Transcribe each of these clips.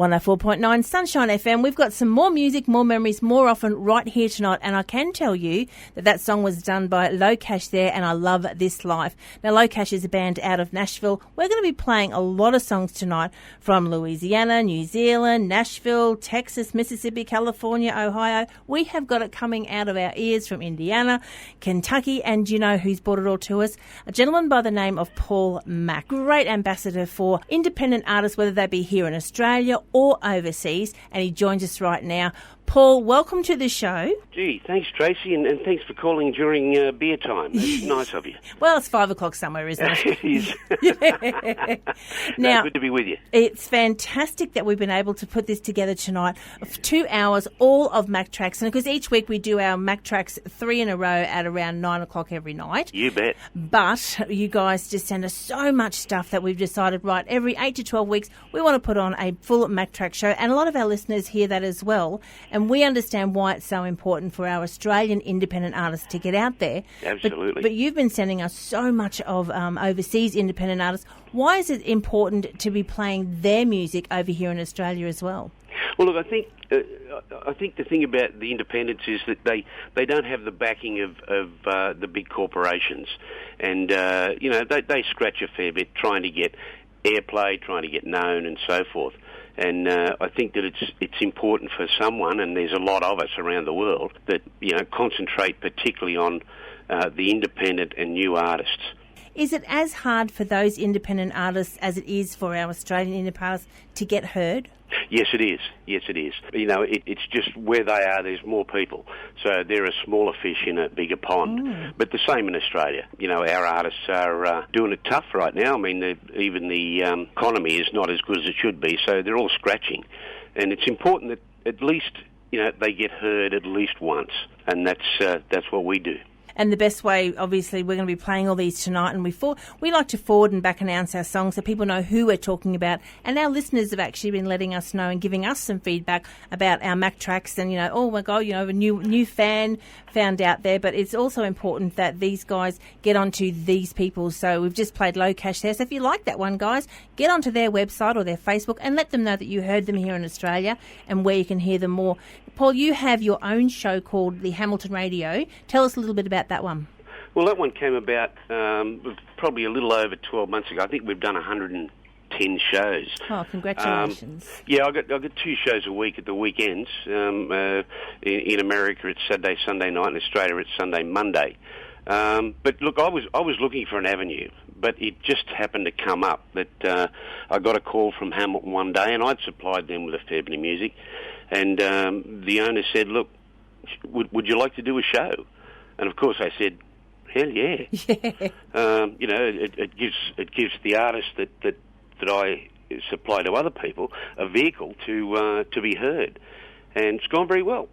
104.9 Sunshine FM. We've got some more music, more memories, more often right here tonight. And I can tell you that song was done by Low Cash there, and I love this life. Now, Low Cash is a band out of Nashville. We're going to be playing a lot of songs tonight from Louisiana, New Zealand, Nashville, Texas, Mississippi, California, Ohio. We have got it coming out of our ears from Indiana, Kentucky, and you know who's brought it all to us? A gentleman by the name of Paul Mack. Great ambassador for independent artists, whether they be here in Australia or overseas, and he joins us right now. Paul, welcome to the show. Gee, thanks, Tracy, and thanks for calling during beer time. That's nice of you. Well, it's 5 o'clock somewhere, isn't it? It is. Yeah. Now, good to be with you. It's fantastic that we've been able to put this together tonight for 2 hours, all of Mac Tracks, and because each week we do our Mac Tracks 3 in a row at around 9 o'clock every night. You bet. But you guys just send us so much stuff that we've decided, right, every 8 to 12 weeks we want to put on a full Mac Track show, and a lot of our listeners hear that as well. And we understand why it's so important for our Australian independent artists to get out there. Absolutely. But you've been sending us so much of overseas independent artists. Why is it important to be playing their music over here in Australia as well? Well, look, I think the thing about the independents is that they don't have the backing of the big corporations, and they scratch a fair bit trying to get airplay, trying to get known, and so forth. And I think that it's important for someone, and there's a lot of us around the world, that concentrate particularly on the independent and new artists. Is it as hard for those independent artists as it is for our Australian independent artists to get heard? Yes, it is. Yes, it is. It's just where they are, there's more people. So they're a smaller fish in a bigger pond. But the same in Australia. Our artists are doing it tough right now. I mean, even the economy is not as good as it should be, so they're all scratching. And it's important that at least, they get heard at least once. And that's what we do. And the best way, obviously, we're going to be playing all these tonight, and we like to forward and back announce our songs so people know who we're talking about. And our listeners have actually been letting us know and giving us some feedback about our Mac Tracks, and oh my God, a new fan found out there. But it's also important that these guys get onto these people. So we've just played Low Cash there. So if you like that one, guys, get onto their website or their Facebook and let them know that you heard them here in Australia and where you can hear them more. Paul, you have your own show called the Hamilton Radio. Tell us a little bit about that one. Well, that one came about probably a little over 12 months ago. I think we've done 110 shows. Oh, congratulations. I got 2 shows a week at the weekends. In America it's Saturday, Sunday night. In Australia it's Sunday, Monday. But look, I was looking for an avenue, but it just happened to come up that I got a call from Hamilton one day, and I'd supplied them with a fair bit of music, and the owner said, "Look, would you like to do a show?" And of course I said, "Hell yeah!" It gives the artist that I supply to other people a vehicle to be heard, and it's gone very well.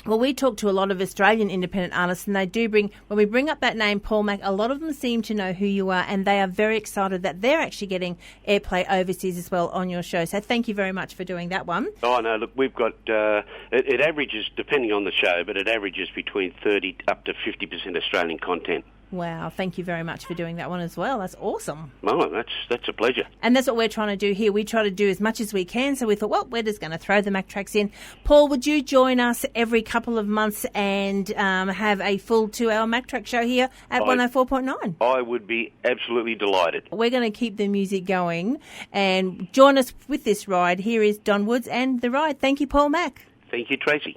Well, we talk to a lot of Australian independent artists, and they do when we bring up that name, Paul Mack, a lot of them seem to know who you are, and they are very excited that they're actually getting airplay overseas as well on your show. So thank you very much for doing that one. Oh, no, look, we've got, it averages, depending on the show, but it averages between 30 up to 50% Australian content. Wow, thank you very much for doing that one as well. That's awesome. Oh, that's a pleasure. And that's what we're trying to do here. We try to do as much as we can. So we thought, well, we're just going to throw the Mac Tracks in. Paul, would you join us every couple of months and have a full 2-hour Mac Track show here at 104.9? I would be absolutely delighted. We're going to keep the music going and join us with this ride. Here is Don Woods and The Ride. Thank you, Paul Mack. Thank you, Tracy.